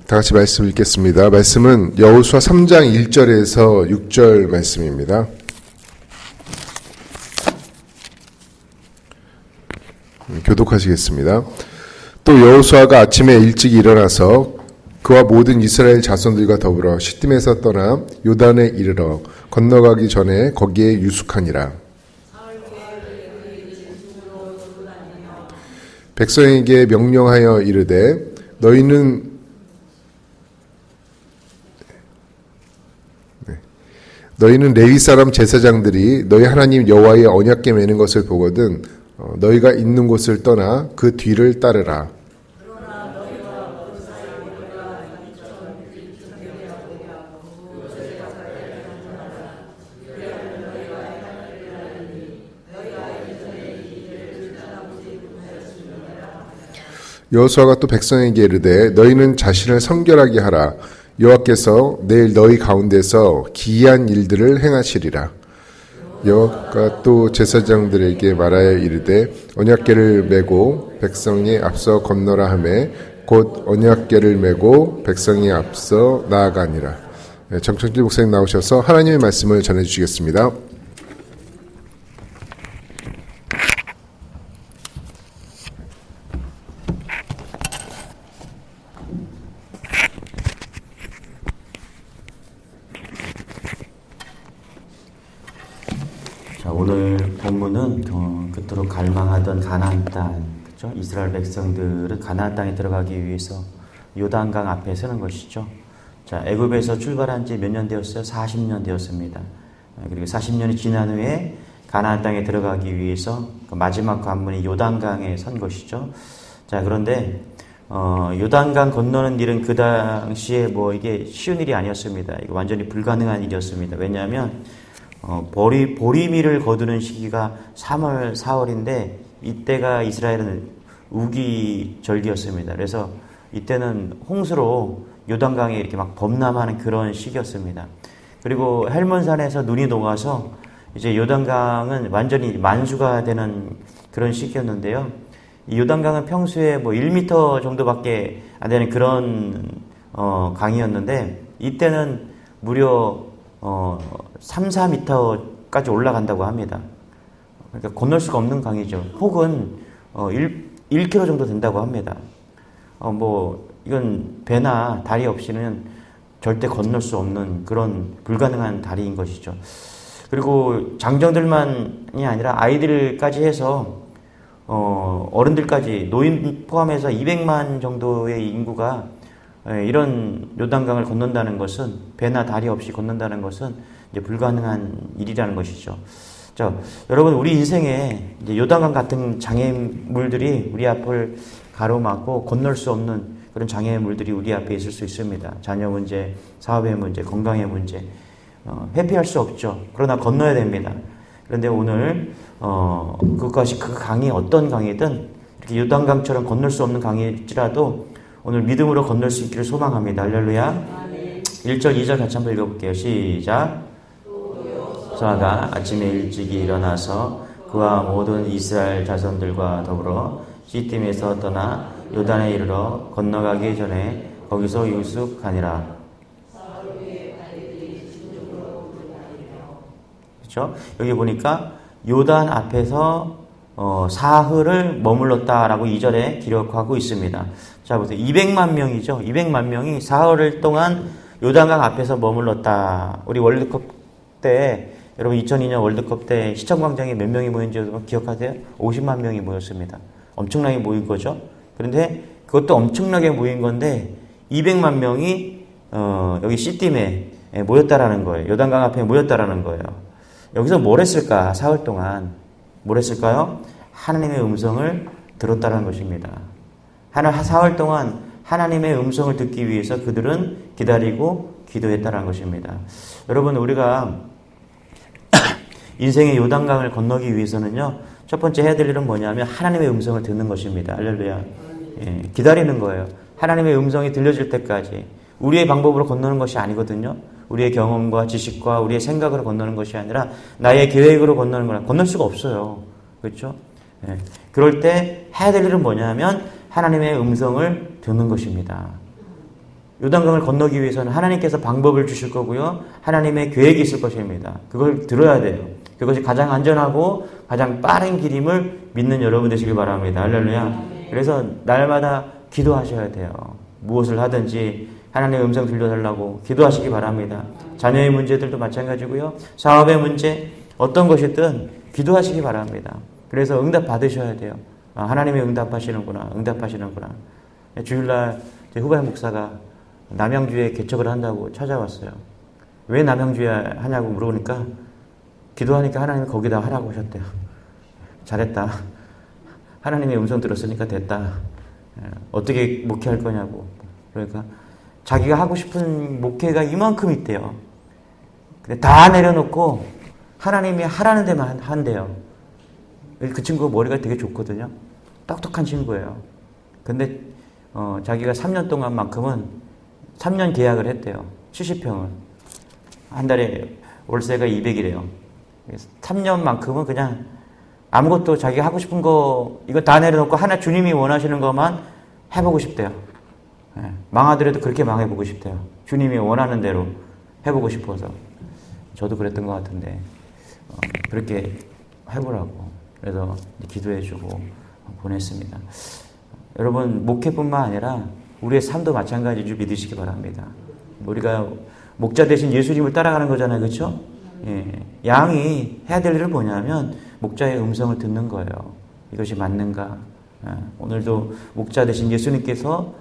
다 같이 말씀 읽겠습니다. 말씀은 여호수아 3장 1절에서 6절 말씀입니다. 교독하시겠습니다. 또 여호수아가 아침에 일찍 일어나서 그와 모든 이스라엘 자손들과 더불어 시딤에서 떠나 요단에 이르러 건너가기 전에 거기에 유숙하니라. 백성에게 명령하여 이르되 너희는 레위 사람 제사장들이 너희 하나님 여호와의 언약궤 매는 것을 보거든 너희가 있는 곳을 떠나 그 뒤를 따르라. 여호수아가 또 백성에게 이르되 너희는 자신을 성결하게 하라. 여호와께서 내일 너희 가운데서 기이한 일들을 행하시리라. 여호와가 또 제사장들에게 말하여 이르되 언약궤를 메고 백성이 앞서 건너라 하매 곧 언약궤를 메고 백성이 앞서 나아가니라. 정청길 목사님 나오셔서 하나님의 말씀을 전해주시겠습니다. 오늘 본문은 그토록 갈망하던 가나안 땅, 그렇죠? 이스라엘 백성들은 가나안 땅에 들어가기 위해서 요단강 앞에 서는 것이죠. 자, 애굽에서 출발한 지 몇 년 되었어요? 40년 되었습니다. 그리고 40년이 지난 후에 가나안 땅에 들어가기 위해서 그 마지막 관문이 요단강에 선 것이죠. 자, 그런데 요단강 건너는 일은 그 당시에 이게 쉬운 일이 아니었습니다. 이거 완전히 불가능한 일이었습니다. 왜냐하면 보리미를 거두는 시기가 3월, 4월인데 이때가 이스라엘은 우기절기였습니다. 그래서 이때는 홍수로 요단강에 이렇게 막 범람하는 그런 시기였습니다. 그리고 헬몬산에서 눈이 녹아서 이제 요단강은 완전히 만수가 되는 그런 시기였는데요. 이 요단강은 평소에 1m 정도밖에 안 되는 그런 강이었는데 이때는 무려 3, 4m까지 올라간다고 합니다. 그러니까 건널 수가 없는 강이죠. 혹은 1km 정도 된다고 합니다. 이건 배나 다리 없이는 절대 건널 수 없는 그런 불가능한 다리인 것이죠. 그리고 장정들만이 아니라 아이들까지 해서 어른들까지 노인 포함해서 200만 정도의 인구가 이런 요단강을 건넌다는 것은 배나 다리 없이 건넌다는 것은 이제 불가능한 일이라는 것이죠. 자, 여러분 우리 인생에 이제 요단강 같은 장애물들이 우리 앞을 가로막고 건널 수 없는 그런 장애물들이 우리 앞에 있을 수 있습니다. 자녀 문제, 사업의 문제, 건강의 문제 회피할 수 없죠. 그러나 건너야 됩니다. 그런데 오늘 그것이 그 강이 어떤 강이든 이렇게 요단강처럼 건널 수 없는 강일지라도 오늘 믿음으로 건널 수 있기를 소망합니다. 할렐루야. 1절, 2절 같이 한번 읽어볼게요. 시작. 여호수아가 아침에 일찍 일어나서 그와 모든 이스라엘 자손들과 더불어 시딤에서 떠나 요단에 이르러 건너가기 전에 거기서 유숙하니라. 그렇죠? 여기 보니까 요단 앞에서 사흘을 머물렀다라고 2절에 기록하고 있습니다. 자, 보세요. 200만 명이죠. 200만 명이 사흘을 동안 요단강 앞에서 머물렀다. 우리 월드컵 때, 여러분 2002년 월드컵 때 시청광장에 몇 명이 모인지 여러분 기억하세요? 50만 명이 모였습니다. 엄청나게 모인 거죠. 그런데 그것도 엄청나게 모인 건데 200만 명이 여기 시딤에 모였다라는 거예요. 요단강 앞에 모였다라는 거예요. 여기서 뭘 했을까? 사흘 동안 뭘 했을까요? 하나님의 음성을 들었다는 것입니다. 사흘 동안 하나님의 음성을 듣기 위해서 그들은 기다리고 기도했다는 것입니다. 여러분 우리가 인생의 요단강을 건너기 위해서는요. 첫 번째 해야 될 일은 뭐냐면 하나님의 음성을 듣는 것입니다. 할렐루야. 예, 기다리는 거예요. 하나님의 음성이 들려질 때까지. 우리의 방법으로 건너는 것이 아니거든요. 우리의 경험과 지식과 우리의 생각으로 건너는 것이 아니라 나의 계획으로 건너는 거라 건널 수가 없어요. 그렇죠? 예. 그럴 때 해야 될 일은 뭐냐면 하나님의 음성을 듣는 것입니다. 요단강을 건너기 위해서는 하나님께서 방법을 주실 거고요. 하나님의 계획이 있을 것입니다. 그걸 들어야 돼요. 그것이 가장 안전하고 가장 빠른 길임을 믿는 여러분 되시길 바랍니다. 할렐루야. 그래서 날마다 기도하셔야 돼요. 무엇을 하든지 하나님의 음성 들려달라고 기도하시기 바랍니다. 자녀의 문제들도 마찬가지고요. 사업의 문제, 어떤 것이든 기도하시기 바랍니다. 그래서 응답 받으셔야 돼요. 하나님이 응답하시는구나. 주일날 제 후배 목사가 남양주에 개척을 한다고 찾아왔어요. 왜 남양주에 하냐고 물어보니까 기도하니까 하나님이 거기다 하라고 하셨대요. 잘했다. 하나님의 음성 들었으니까 됐다. 어떻게 목회할 거냐고. 그러니까 자기가 하고 싶은 목회가 이만큼 있대요. 근데 다 내려놓고 하나님이 하라는 데만 한대요. 그 친구가 머리가 되게 좋거든요. 똑똑한 친구예요. 근데 자기가 3년 동안만큼은 3년 계약을 했대요. 70평을. 한 달에 월세가 200이래요. 3년만큼은 그냥 아무것도 자기가 하고 싶은 거 이거 다 내려놓고 하나 주님이 원하시는 것만 해보고 싶대요. 망하더라도 그렇게 망해보고 싶대요. 주님이 원하는 대로 해보고 싶어서. 저도 그랬던 것 같은데 그렇게 해보라고. 그래서 기도해주고 보냈습니다. 여러분 목회뿐만 아니라 우리의 삶도 마찬가지인 줄 믿으시기 바랍니다. 우리가 목자 대신 예수님을 따라가는 거잖아요. 그렇죠? 예. 양이 해야 될 일은 뭐냐면 목자의 음성을 듣는 거예요. 이것이 맞는가? 오늘도 목자 대신 예수님께서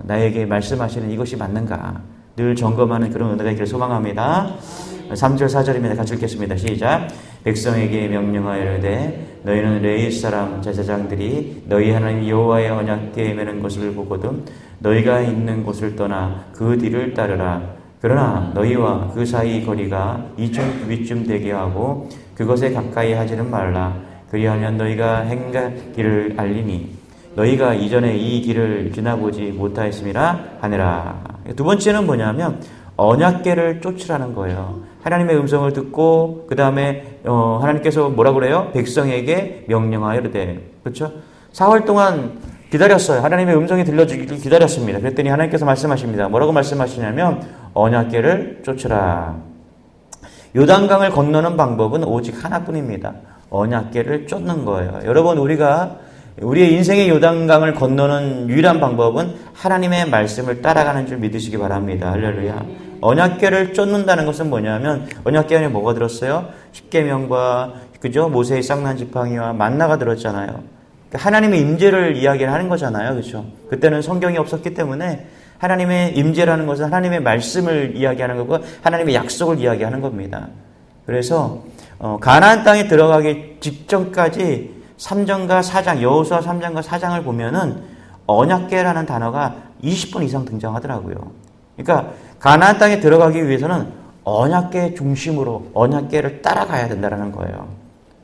나에게 말씀하시는 이것이 맞는가? 늘 점검하는 그런 은혜가 있기를 소망합니다. 3절 4절입니다. 같이 읽겠습니다. 시작. 백성에게 명령하여 이르되 너희는 레위 사람 제사장들이 너희 하나님 여호와의 언약궤에 매는 것을 보거든 너희가 있는 곳을 떠나 그 뒤를 따르라. 그러나 너희와 그 사이 거리가 2,000규빗쯤 되게 하고 그것에 가까이 하지는 말라. 그리하면 너희가 행갈 길을 알리니 너희가 이전에 이 길을 지나보지 못하였음이라 하니라. 두 번째는 뭐냐면 언약궤를 쫓으라는 거예요. 하나님의 음성을 듣고 그 다음에 하나님께서 뭐라 그래요? 백성에게 명령하여 이르되. 그렇죠? 4월 동안 기다렸어요. 하나님의 음성이 들려주기를 기다렸습니다. 그랬더니 하나님께서 말씀하십니다. 뭐라고 말씀하시냐면 언약궤를 쫓으라. 요단강을 건너는 방법은 오직 하나뿐입니다. 언약궤를 쫓는 거예요. 여러분 우리의 인생의 요단강을 건너는 유일한 방법은 하나님의 말씀을 따라가는 줄 믿으시기 바랍니다. 할렐루야. 언약궤를 쫓는다는 것은 뭐냐면 언약궤 안에 뭐가 들었어요? 십계명과 그죠? 모세의 쌍난 지팡이와 만나가 들었잖아요. 하나님의 임재를 이야기를 하는 거잖아요. 그렇죠? 그때는 성경이 없었기 때문에 하나님의 임재라는 것은 하나님의 말씀을 이야기하는 거고 하나님의 약속을 이야기하는 겁니다. 그래서 가나안 땅에 들어가기 직전까지 3장과 4장, 여호수아 3장과 4장을 보면은 언약궤라는 단어가 20번 이상 등장하더라고요. 그러니까 가나안 땅에 들어가기 위해서는 언약궤 중심으로 언약궤를 따라가야 된다는 거예요.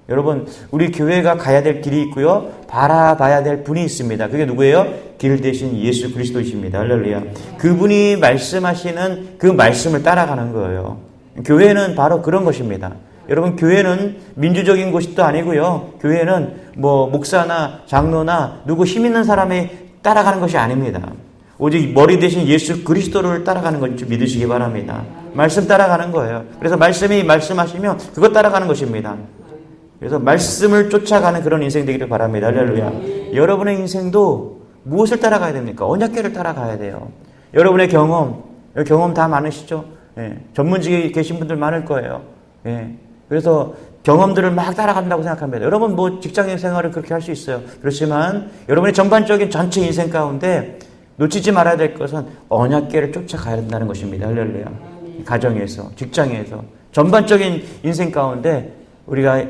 여러분 우리 교회가 가야 될 길이 있고요. 바라봐야 될 분이 있습니다. 그게 누구예요? 길 대신 예수 그리스도이십니다. 할렐루야. 그분이 말씀하시는 그 말씀을 따라가는 거예요. 교회는 바로 그런 것입니다. 여러분 교회는 민주적인 곳도 아니고요. 교회는 뭐 목사나 장로나 누구 힘 있는 사람이 따라가는 것이 아닙니다. 오직 머리 대신 예수 그리스도를 따라가는 것을 믿으시기 바랍니다. 말씀 따라가는 거예요. 그래서 말씀이 말씀하시면 그것 따라가는 것입니다. 그래서 말씀을 쫓아가는 그런 인생 되기를 바랍니다. 할렐루야. 여러분의 인생도 무엇을 따라가야 됩니까? 언약궤를 따라가야 돼요. 여러분의 경험 다 많으시죠? 예. 전문직에 계신 분들 많을 거예요. 예. 그래서 경험들을 막 따라간다고 생각합니다. 여러분 뭐 직장인 생활을 그렇게 할 수 있어요. 그렇지만 여러분의 전반적인 전체 인생 가운데 놓치지 말아야 될 것은 언약궤를 쫓아가야 된다는 것입니다. 할렐루야. 가정에서, 직장에서, 전반적인 인생 가운데 우리가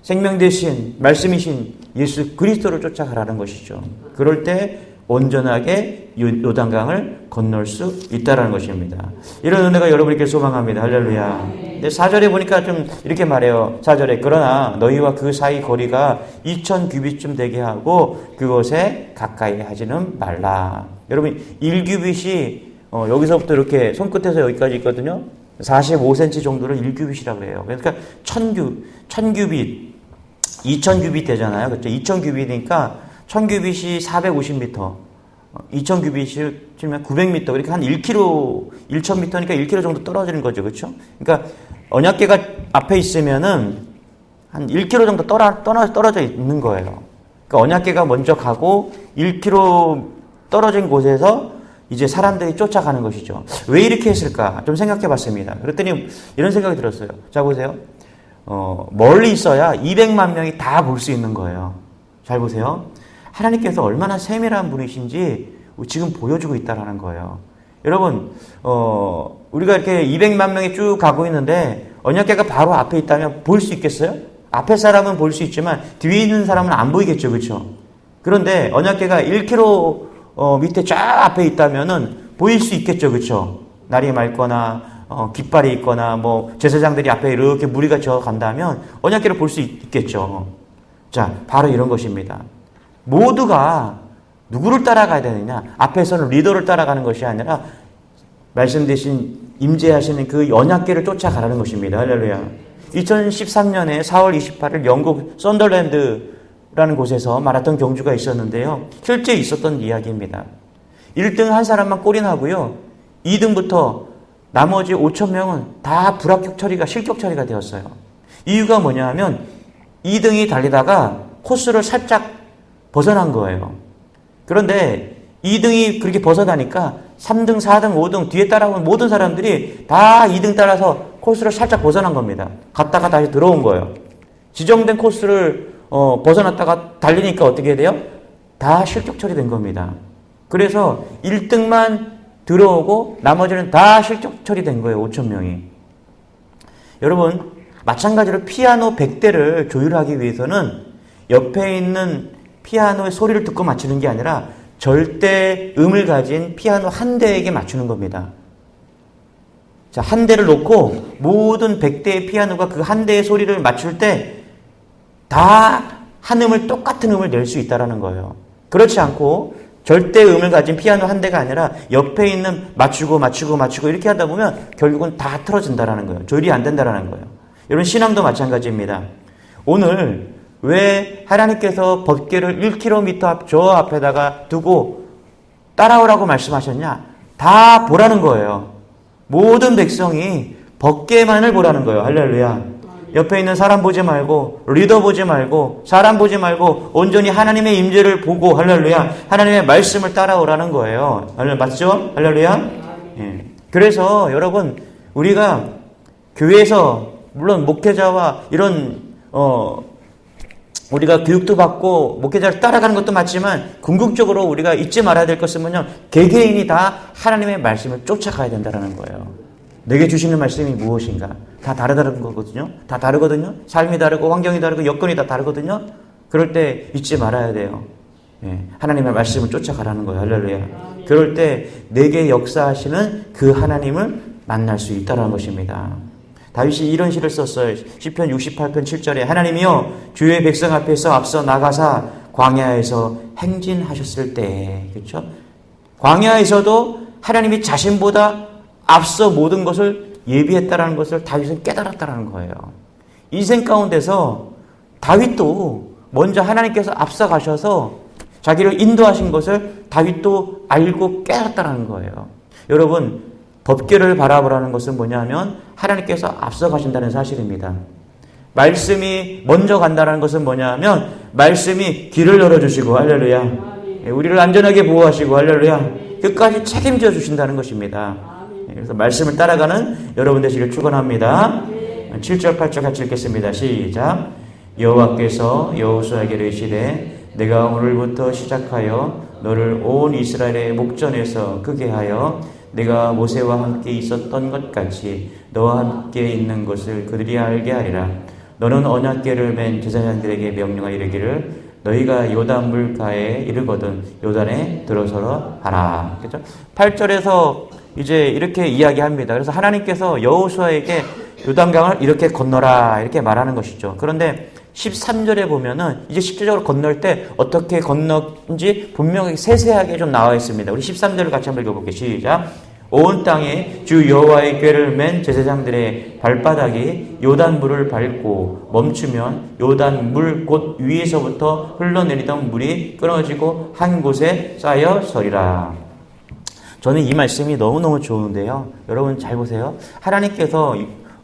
생명 대신 말씀이신 예수 그리스도를 쫓아가라는 것이죠. 그럴 때 온전하게 요단강을 건널 수 있다는 것입니다. 이런 은혜가 여러분에게 소망합니다. 할렐루야. 근데 4절에 보니까 좀 이렇게 말해요. 4절에 그러나 너희와 그 사이 거리가 2,000규빗쯤 되게 하고 그곳에 가까이 하지는 말라. 여러분 1규빗이 여기서부터 이렇게 손끝에서 여기까지 있거든요. 45cm 정도를 1규빗이라고 해요. 그러니까 1,000규빗 2,000규빗 되잖아요. 그렇죠? 2,000규빗이니까 1,000규빗이 450m. 2000규빗이면 900m, 그러니까 한 1km, 1000m니까 1km 정도 떨어지는 거죠. 그렇죠? 그러니까 언약궤가 앞에 있으면은 한 1km 정도 떨어져 있는 거예요. 그러니까 언약궤가 먼저 가고 1km 떨어진 곳에서 이제 사람들이 쫓아가는 것이죠. 왜 이렇게 했을까? 좀 생각해 봤습니다. 그랬더니 이런 생각이 들었어요. 자, 보세요. 멀리 있어야 200만 명이 다 볼 수 있는 거예요. 잘 보세요. 하나님께서 얼마나 세밀한 분이신지 지금 보여주고 있다는 거예요. 여러분, 우리가 이렇게 200만 명이 쭉 가고 있는데 언약궤가 바로 앞에 있다면 볼 수 있겠어요? 앞에 사람은 볼 수 있지만 뒤에 있는 사람은 안 보이겠죠. 그렇죠? 그런데 언약궤가 1km 밑에 쫙 앞에 있다면은 보일 수 있겠죠. 그렇죠? 날이 맑거나 깃발이 있거나 뭐 제사장들이 앞에 이렇게 무리가 저 간다면 언약궤를 볼 수 있겠죠. 자, 바로 이런 것입니다. 모두가 누구를 따라가야 되느냐? 앞에서는 리더를 따라가는 것이 아니라 말씀 대신 임재하시는 그 언약궤를 쫓아가라는 것입니다. 할렐루야. 2013년에 4월 28일 영국 썬더랜드라는 곳에서 마라톤 경주가 있었는데요. 실제 있었던 이야기입니다. 1등 한 사람만 꼴이 나고요. 2등부터 나머지 5천 명은 다 불합격 처리가, 실격 처리가 되었어요. 이유가 뭐냐 하면 2등이 달리다가 코스를 살짝 벗어난 거예요. 그런데 2등이 그렇게 벗어나니까 3등, 4등, 5등 뒤에 따라온 모든 사람들이 다 2등 따라서 코스를 살짝 벗어난 겁니다. 갔다가 다시 들어온 거예요. 지정된 코스를 벗어났다가 달리니까 어떻게 돼요? 다 실격 처리된 겁니다. 그래서 1등만 들어오고 나머지는 다 실격 처리된 거예요. 5천 명이. 여러분, 마찬가지로 피아노 100대를 조율하기 위해서는 옆에 있는 피아노의 소리를 듣고 맞추는 게 아니라 절대 음을 가진 피아노 한 대에게 맞추는 겁니다. 자, 한 대를 놓고 모든 100대의 피아노가 그 한 대의 소리를 맞출 때 다 한 음을, 똑같은 음을 낼 수 있다는 거예요. 그렇지 않고 절대 음을 가진 피아노 한 대가 아니라 옆에 있는 맞추고 이렇게 하다 보면 결국은 다 틀어진다는 거예요. 조율이 안 된다는 거예요. 여러분, 신앙도 마찬가지입니다. 오늘 왜 하나님께서 법궤를 1km 저 앞에다가 두고 따라오라고 말씀하셨냐? 다 보라는 거예요. 모든 백성이 법궤만을 보라는 거예요. 할렐루야. 옆에 있는 사람 보지 말고, 리더 보지 말고, 사람 보지 말고 온전히 하나님의 임재를 보고, 할렐루야, 하나님의 말씀을 따라오라는 거예요. 맞죠? 할렐루야. 예. 그래서 여러분, 우리가 교회에서 물론 목회자와 이런 우리가 교육도 받고 목회자를 따라가는 것도 맞지만 궁극적으로 우리가 잊지 말아야 될 것은 뭐냐? 개개인이 다 하나님의 말씀을 쫓아가야 된다는 거예요. 내게 주시는 말씀이 무엇인가? 다 다르다는 거거든요. 다 다르거든요. 삶이 다르고 환경이 다르고 여건이 다 다르거든요. 그럴 때 잊지 말아야 돼요. 예, 하나님의 말씀을 쫓아가라는 거예요. 할렐루야. 그럴 때 내게 역사하시는 그 하나님을 만날 수 있다는 것입니다. 다윗이 이런 시를 썼어요. 시편 68편 7절에 하나님이여 주의 백성 앞에서 앞서 나가사 광야에서 행진하셨을 때, 그렇죠? 광야에서도 하나님이 자신보다 앞서 모든 것을 예비했다라는 것을 다윗은 깨달았다라는 거예요. 인생 가운데서 다윗도 먼저 하나님께서 앞서 가셔서 자기를 인도하신 것을 다윗도 알고 깨달았다라는 거예요. 여러분, 법궤를 바라보라는 것은 뭐냐면 하나님께서 앞서 가신다는 사실입니다. 말씀이 먼저 간다는 것은 뭐냐면 말씀이 길을 열어주시고, 할렐루야, 우리를 안전하게 보호하시고, 할렐루야, 끝까지 책임져 주신다는 것입니다. 그래서 말씀을 따라가는 여러분 되시길 축원합니다. 7절 8절 같이 읽겠습니다. 시작. 여호와께서 여호수아에게 이르시되 내가 오늘부터 시작하여 너를 온 이스라엘의 목전에서 크게 하여 내가 모세와 함께 있었던 것 같이 너와 함께 있는 것을 그들이 알게 하리라. 너는 언약궤를 맨 제사장들에게 명령하 이르기를 너희가 요단 물가에 이르거든 요단에 들어서라 하라. 그렇죠? 8절에서 이제 이렇게 이야기합니다. 그래서 하나님께서 여호수아에게 요단강을 이렇게 건너라 이렇게 말하는 것이죠. 그런데 13절에 보면은 이제 실제적으로 건널 때 어떻게 건너는지 분명히 세세하게 좀 나와 있습니다. 우리 13절을 같이 한번 읽어볼게요. 시작. 온 땅에 주 여호와의 궤를 맨 제사장들의 발바닥이 요단물을 밟고 멈추면 요단 물 곧 위에서부터 흘러내리던 물이 끊어지고 한 곳에 쌓여 서리라. 저는 이 말씀이 너무너무 좋은데요. 여러분 잘 보세요. 하나님께서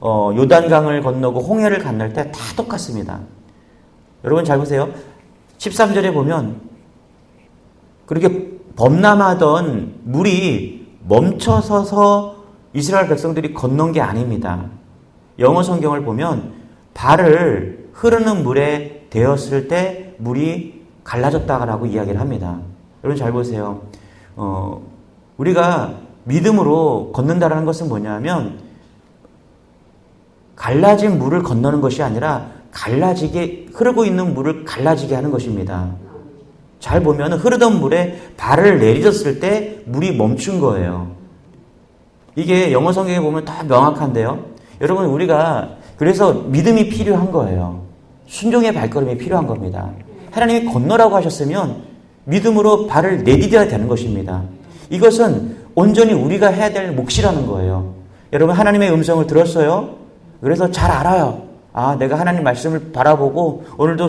요단강을 건너고 홍해를 건널 때 다 똑같습니다. 여러분 잘 보세요. 13절에 보면 그렇게 범람하던 물이 멈춰서서 이스라엘 백성들이 건넌 게 아닙니다. 영어 성경을 보면 발을 흐르는 물에 대었을 때 물이 갈라졌다라고 이야기를 합니다. 여러분 잘 보세요. 우리가 믿음으로 걷는다라는 것은 뭐냐면 갈라진 물을 건너는 것이 아니라 갈라지게 흐르고 있는 물을 갈라지게 하는 것입니다. 잘 보면 흐르던 물에 발을 내딛었을 때 물이 멈춘 거예요. 이게 영어 성경에 보면 더 명확한데요. 여러분 우리가 그래서 믿음이 필요한 거예요. 순종의 발걸음이 필요한 겁니다. 하나님이 건너라고 하셨으면 믿음으로 발을 내디뎌야 되는 것입니다. 이것은 온전히 우리가 해야 될 몫이라는 거예요. 여러분 하나님의 음성을 들었어요? 그래서 잘 알아요. 아, 내가 하나님 말씀을 바라보고 오늘도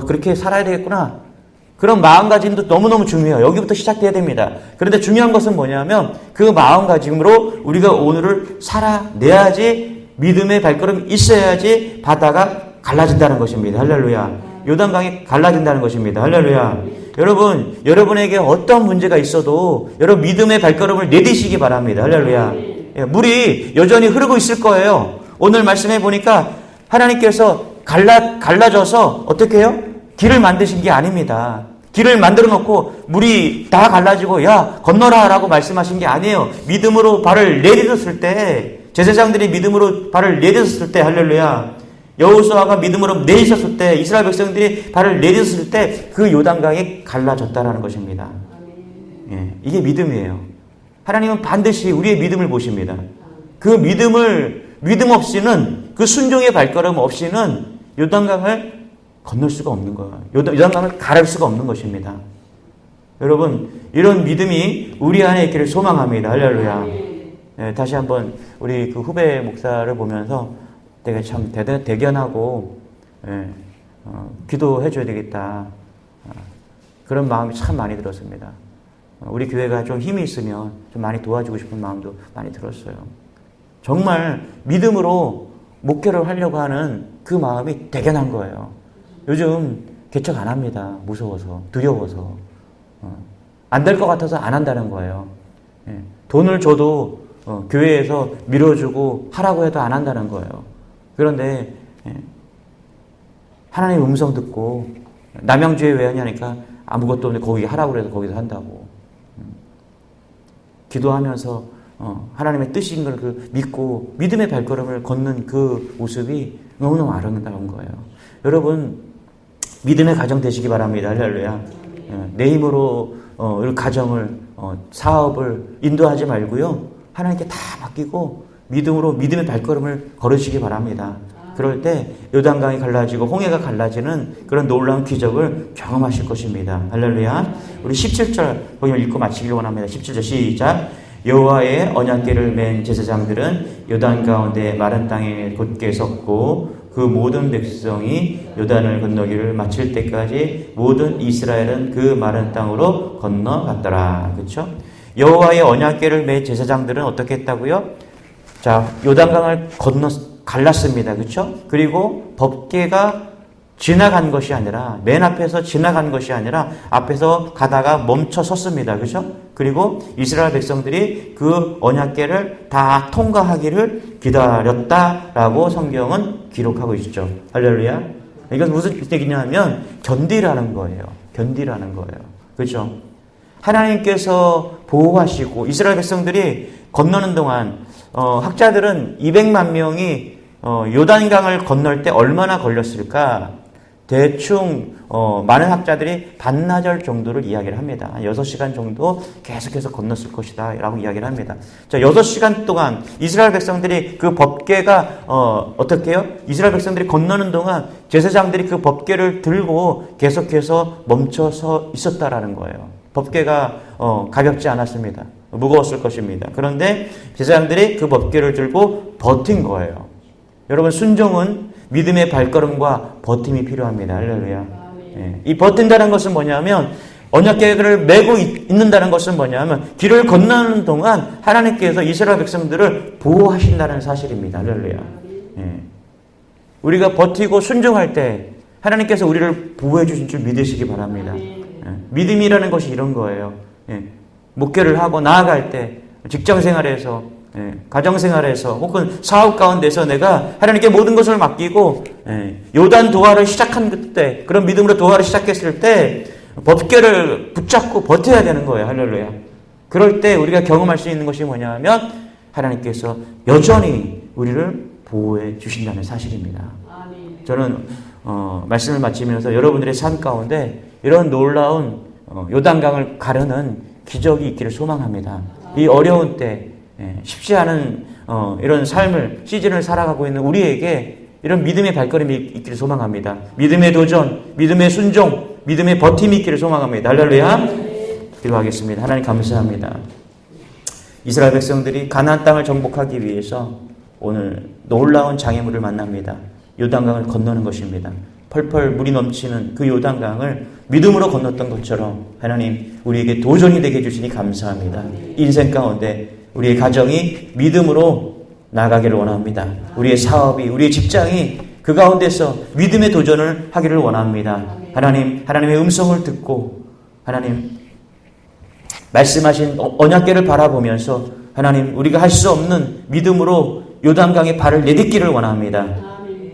그렇게 살아야 되겠구나. 그런 마음가짐도 너무너무 중요해요. 여기부터 시작돼야 됩니다. 그런데 중요한 것은 뭐냐면 그 마음가짐으로 우리가 오늘을 살아내야지 믿음의 발걸음이 있어야지 바다가 갈라진다는 것입니다. 할렐루야. 요단강이 갈라진다는 것입니다. 할렐루야. 여러분, 여러분에게 어떤 문제가 있어도 여러분 믿음의 발걸음을 내디시기 바랍니다. 할렐루야. 물이 여전히 흐르고 있을 거예요. 오늘 말씀해 보니까 하나님께서 갈라져서 어떻게 해요? 길을 만드신 게 아닙니다. 길을 만들어 놓고 물이 다 갈라지고 야 건너라 라고 말씀하신 게 아니에요. 믿음으로 발을 내딛었을 때 제사장들이 믿음으로 발을 내딛었을 때 할렐루야. 여호수아가 믿음으로 내딛었을 때 이스라엘 백성들이 발을 내딛었을 때 그 요단강이 갈라졌다라는 것입니다. 예, 이게 믿음이에요. 하나님은 반드시 우리의 믿음을 보십니다. 그 믿음 없이는 그 순종의 발걸음 없이는 요단강을 건널 수가 없는 거예요. 요단강을 가를 수가 없는 것입니다. 여러분 이런 믿음이 우리 안에 있기를 소망합니다. 할렐루야. 예, 다시 한번 우리 그 후배 목사를 보면서 되게 참 대견하고 기도해 줘야 되겠다. 그런 마음이 참 많이 들었습니다. 우리 교회가 좀 힘이 있으면 좀 많이 도와주고 싶은 마음도 많이 들었어요. 정말 믿음으로 목회를 하려고 하는 그 마음이 대견한 거예요. 요즘 개척 안 합니다. 무서워서, 두려워서. 안 될 것 같아서 안 한다는 거예요. 돈을 줘도 교회에서 밀어주고 하라고 해도 안 한다는 거예요. 그런데 하나님의 음성 듣고 남양주에 왜 하냐니까 아무것도 없는데 거기 하라고 해서 거기서 한다고. 기도하면서 하나님의 뜻인 걸 믿고 믿음의 발걸음을 걷는 그 모습이 너무너무 아름다운 거예요. 여러분 믿음의 가정 되시기 바랍니다. 할렐루야. 내 힘으로 가정을 사업을 인도하지 말고요. 하나님께 다 맡기고 믿음으로 믿음의 발걸음을 걸으시기 바랍니다. 그럴 때 요단강이 갈라지고 홍해가 갈라지는 그런 놀라운 기적을 경험하실 것입니다. 할렐루야. 우리 17절 보면 읽고 마치기를 원합니다. 17절 시작. 여호와의 언약궤를 맨 제사장들은 요단 가운데 마른 땅에 곧게 섰고 그 모든 백성이 요단을 건너기를 마칠 때까지 모든 이스라엘은 그 마른 땅으로 건너갔더라. 그렇죠? 여호와의 언약궤를 맨 제사장들은 어떻게 했다고요? 자, 요단강을 갈랐습니다. 그렇죠? 그리고 법궤가 지나간 것이 아니라 맨 앞에서 지나간 것이 아니라 앞에서 가다가 멈춰 섰습니다. 그렇죠? 그리고 이스라엘 백성들이 그 언약궤를 다 통과하기를 기다렸다라고 성경은 기록하고 있죠. 할렐루야. 이건 무슨 얘기냐면 견디라는 거예요. 견디라는 거예요. 그렇죠? 하나님께서 보호하시고 이스라엘 백성들이 건너는 동안 학자들은 200만 명이 요단강을 건널 때 얼마나 걸렸을까? 대충 많은 학자들이 반나절 정도를 이야기를 합니다. 6시간 정도 계속해서 건넜을 것이다 라고 이야기를 합니다. 자, 6시간 동안 이스라엘 백성들이 그 법궤가 어떻게 해요? 이스라엘 백성들이 건너는 동안 제사장들이 그 법궤를 들고 계속해서 멈춰서 있었다라는 거예요. 법궤가 가볍지 않았습니다. 무거웠을 것입니다. 그런데 제사장들이 그 법궤를 들고 버틴 거예요. 여러분, 순종은 믿음의 발걸음과 버팀이 필요합니다. 할렐루야. 예. 이 버틴다는 것은 뭐냐면, 언약궤를 메고 있는다는 것은 뭐냐면, 길을 건너는 동안 하나님께서 이스라엘 백성들을 보호하신다는 사실입니다. 할렐루야. 예. 우리가 버티고 순종할 때 하나님께서 우리를 보호해 주신 줄 믿으시기 바랍니다. 예. 믿음이라는 것이 이런 거예요. 예. 목회를 하고 나아갈 때, 직장 생활에서, 가정 생활에서, 혹은 사업 가운데서 내가 하나님께 모든 것을 맡기고 요단 도하를 시작한 그때, 그런 믿음으로 도하를 시작했을 때 법궤를 붙잡고 버텨야 되는 거예요. 할렐루야. 그럴 때 우리가 경험할 수 있는 것이 뭐냐면 하나님께서 여전히 우리를 보호해 주신다는 사실입니다. 저는 말씀을 마치면서 여러분들의 삶 가운데 이런 놀라운 요단강을 가르는 기적이 있기를 소망합니다. 이 어려운 때, 쉽지 않은 이런 삶을, 시즌을 살아가고 있는 우리에게 이런 믿음의 발걸음이 있기를 소망합니다. 믿음의 도전, 믿음의 순종, 믿음의 버팀이 있기를 소망합니다. 할렐루야. 기도하겠습니다. 하나님 감사합니다. 이스라엘 백성들이 가나안 땅을 정복하기 위해서 오늘 놀라운 장애물을 만납니다. 요단강을 건너는 것입니다. 펄펄 물이 넘치는 그 요단강을 믿음으로 건넜던 것처럼 하나님 우리에게 도전이 되게 해주시니 감사합니다. 인생 가운데 우리의 가정이 믿음으로 나가기를 원합니다. 우리의 사업이, 우리의 직장이 그 가운데서 믿음의 도전을 하기를 원합니다. 하나님, 하나님의 음성을 듣고 하나님 말씀하신 언약궤를 바라보면서 하나님 우리가 할 수 없는 믿음으로 요단강에 발을 내딛기를 원합니다.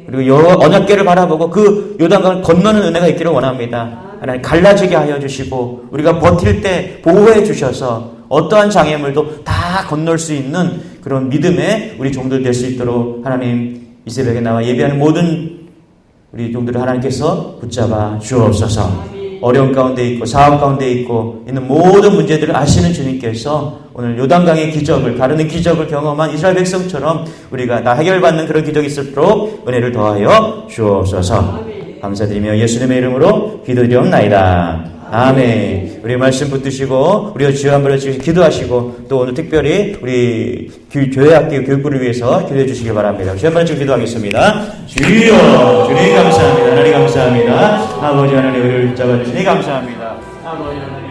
그리고 언약궤를 바라보고 그 요단강을 건너는 은혜가 있기를 원합니다. 하나님 갈라지게 하여 주시고 우리가 버틸 때 보호해 주셔서 어떠한 장애물도 다 건널 수 있는 그런 믿음의 우리 종들 될 수 있도록 하나님 이 새벽에 나와 예배하는 모든 우리 종들을 하나님께서 붙잡아 주옵소서. 어려운 가운데 있고 사업 가운데 있고 있는 모든 문제들을 아시는 주님께서 오늘 요단강의 기적을 가르는 기적을 경험한 이스라엘 백성처럼 우리가 다 해결받는 그런 기적이 있도록 은혜를 더하여 주옵소서. 감사드리며 예수님의 이름으로 기도드리옵나이다. 아멘. 우리 말씀 붙드시고 우리가 주여 한번 기도하시고 또 오늘 특별히 우리 교회학교 교육부를 위해서 기도해 주시기 바랍니다. 주여 한번 기도하겠습니다. 주여 주님 감사합니다. 하나님 감사합니다. 아버지 하나님 우리를 붙잡아 주시니 감사합니다. 아버지 하나님